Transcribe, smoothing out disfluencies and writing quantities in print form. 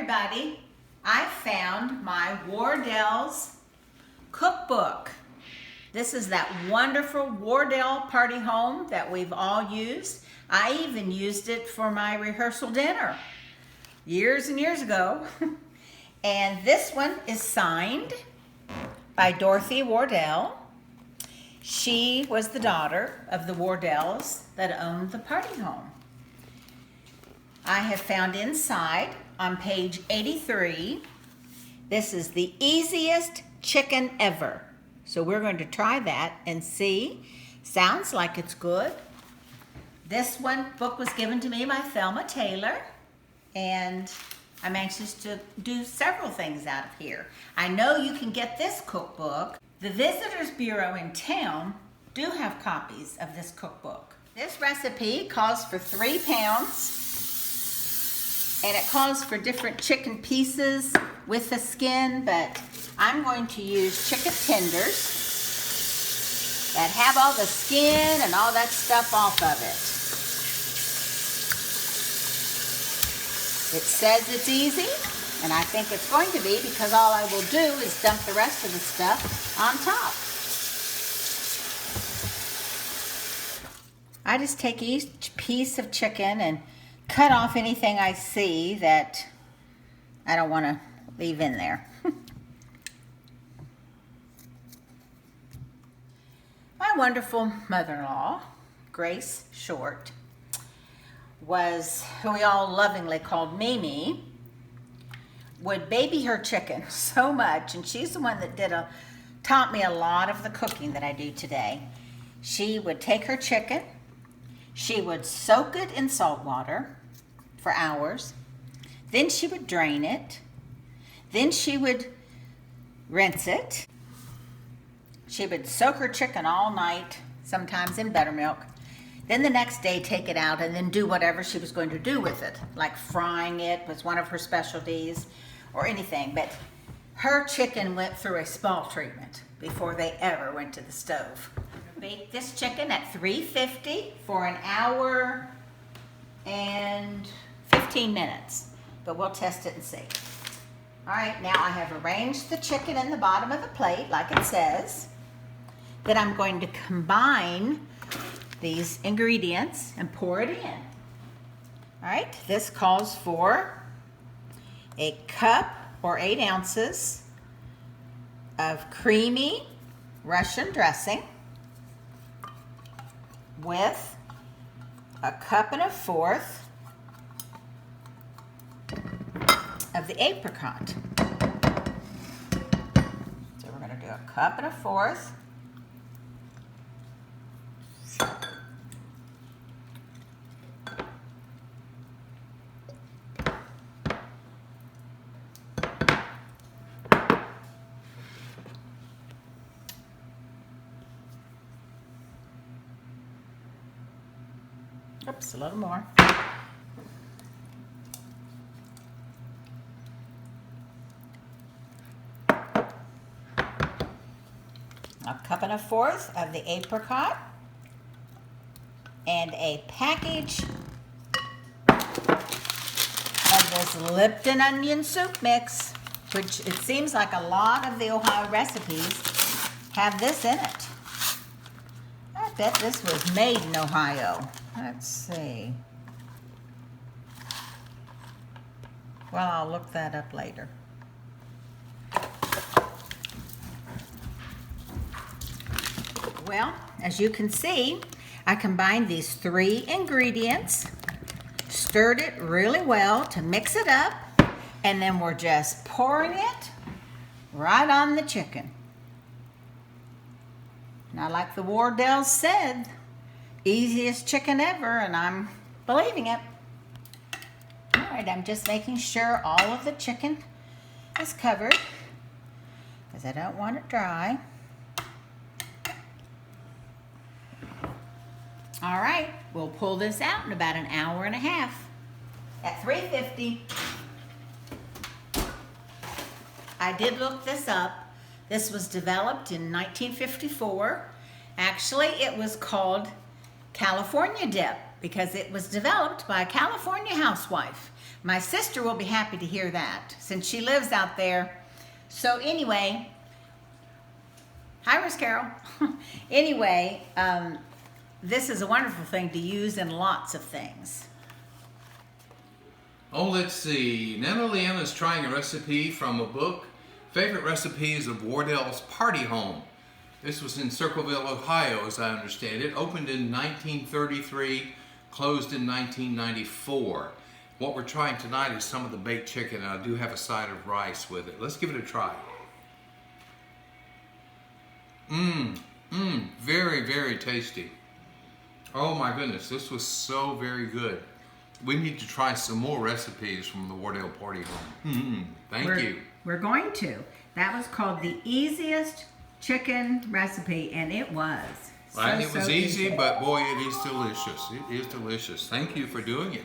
everybody, I found my Wardell's cookbook. This is that wonderful Wardell Party Home that we've all used. I even used it for my rehearsal dinner years and years ago. And this one is signed by Dorothy Wardell. She was the daughter of the Wardells that owned the party home. I have found inside on page 83, this is the easiest chicken ever. So we're going to try that and see. Sounds like it's good. This book was given to me by Thelma Taylor, and I'm anxious to do several things out of here. I know you can get this cookbook. The Visitors Bureau in town do have copies of this cookbook. This recipe calls for 3 pounds. And it calls for different chicken pieces with the skin, but I'm going to use chicken tenders that have all the skin and all that stuff off of it. It says it's easy, and I think it's going to be because all I will do is dump the rest of the stuff on top. I just take each piece of chicken and cut off anything I see that I don't want to leave in there. My wonderful mother-in-law, Grace Short, who we all lovingly called Mimi, would baby her chicken so much, and she's the one that taught me a lot of the cooking that I do today. She would take her chicken, she would soak it in salt water for hours. Then she would drain it. Then she would rinse it. She would soak her chicken all night, sometimes in buttermilk. Then the next day take it out and then do whatever she was going to do with it, like frying it was one of her specialties or anything. But her chicken went through a small treatment before they ever went to the stove. Bake this chicken at 350 for an hour and 15 minutes, but we'll test it and see. All right, now I have arranged the chicken in the bottom of the plate like it says. Then I'm going to combine these ingredients and pour it in. All right, this calls for a cup or 8 ounces of creamy Russian dressing with a cup and a fourth of the apricot. So we're going to do a cup and a fourth. Oops, a little more. A cup and a fourth of the apricot and a package of this Lipton onion soup mix, which it seems like a lot of the Ohio recipes have this in it. I bet this was made in Ohio. Let's see. Well, I'll look that up later. Well, as you can see, I combined these 3 ingredients, stirred it really well to mix it up, and then we're just pouring it right on the chicken. Now, like the Wardells said, easiest chicken ever, and I'm believing it. All right, I'm just making sure all of the chicken is covered because I don't want it dry. All right, we'll pull this out in about an hour and a half at 350. I did look this up. This was developed in 1954. Actually, it was called California dip because it was developed by a California housewife My sister will be happy to hear that since she lives out there. So anyway, hi, Miss Carol. Anyway, this is a wonderful thing to use in lots of things. Oh, let's see. Nana Leanna is trying a recipe from a book, Favorite Recipes of Wardell's Party Home. This was in Circleville, Ohio, as I understand it. Opened in 1933, closed in 1994. What we're trying tonight is some of the baked chicken, and I do have a side of rice with it. Let's give it a try. Very, very tasty. Oh my goodness, this was so very good. We need to try some more recipes from the Wardell Party Home. Thank you. We're going to. That was called the easiest chicken recipe, and it was. Well, it was easy, but boy, it is delicious. It is delicious. Thank you for doing it.